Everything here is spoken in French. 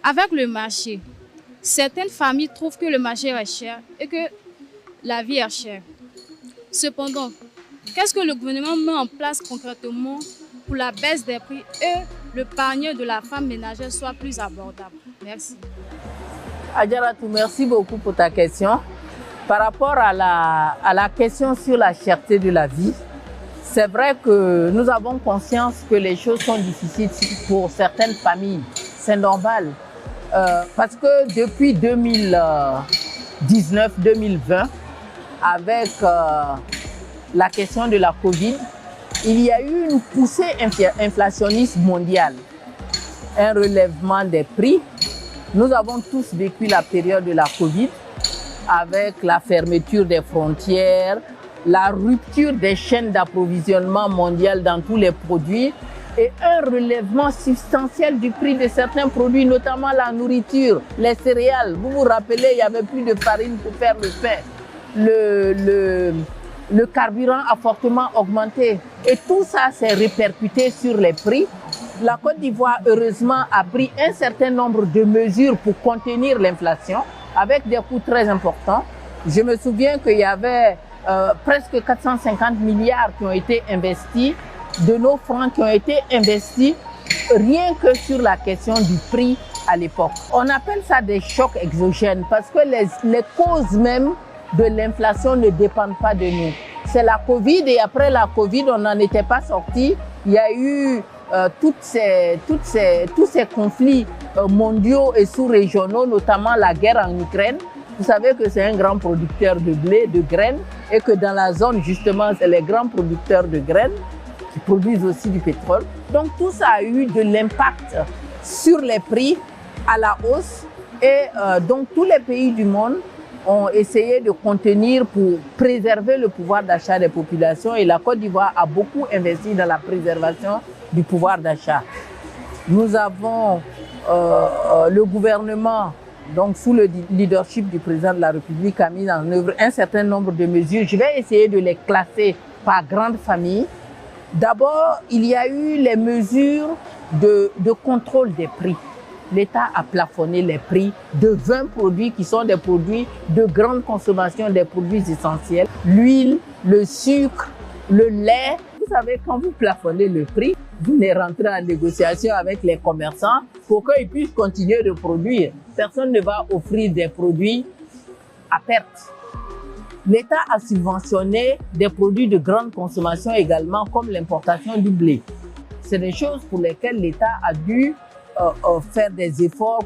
Avec le marché, certaines familles trouvent que le marché est cher et que la vie est chère. Cependant, qu'est-ce que le gouvernement met en place concrètement pour la baisse des prix et le panier de la femme ménagère soit plus abordable? Merci. Adjaratou, merci beaucoup pour ta question. Par rapport à la question sur la cherté de la vie, c'est vrai que nous avons conscience que les choses sont difficiles pour certaines familles. C'est normal. Parce que depuis 2019-2020, avec la question de la Covid, il y a eu une poussée inflationniste mondiale, un relèvement des prix. Nous avons tous vécu la période de la Covid avec la fermeture des frontières, la rupture des chaînes d'approvisionnement mondiales dans tous les produits et un relèvement substantiel du prix de certains produits, notamment la nourriture, les céréales. Vous vous rappelez, il n'y avait plus de farine pour faire le pain. Le carburant a fortement augmenté et tout ça s'est répercuté sur les prix. La Côte d'Ivoire, heureusement, a pris un certain nombre de mesures pour contenir l'inflation avec des coûts très importants. Je me souviens qu'il y avait presque 450 milliards qui ont été investis, de nos francs qui ont été investis rien que sur la question du prix à l'époque. On appelle ça des chocs exogènes parce que les causes même de l'inflation ne dépendent pas de nous. C'est la Covid et après la Covid, on n'en était pas sorti. Il y a eu tous ces conflits mondiaux et sous-régionaux, notamment la guerre en Ukraine. Vous savez que c'est un grand producteur de blé, de graines, et que dans la zone, justement, c'est les grands producteurs de graines qui produisent aussi du pétrole. Donc tout ça a eu de l'impact sur les prix à la hausse et donc tous les pays du monde ont essayé de contenir pour préserver le pouvoir d'achat des populations et la Côte d'Ivoire a beaucoup investi dans la préservation du pouvoir d'achat. Nous avons le gouvernement, donc sous le leadership du président de la République, a mis en œuvre un certain nombre de mesures. Je vais essayer de les classer par grande famille. D'abord, il y a eu les mesures de contrôle des prix. L'État a plafonné les prix de 20 produits qui sont des produits de grande consommation, des produits essentiels. L'huile, le sucre, le lait. Vous savez, quand vous plafonnez le prix, vous les rentrez en négociation avec les commerçants pour qu'ils puissent continuer de produire. Personne ne va offrir des produits à perte. L'État a subventionné des produits de grande consommation également, comme l'importation du blé. C'est des choses pour lesquelles l'État a dû faire des efforts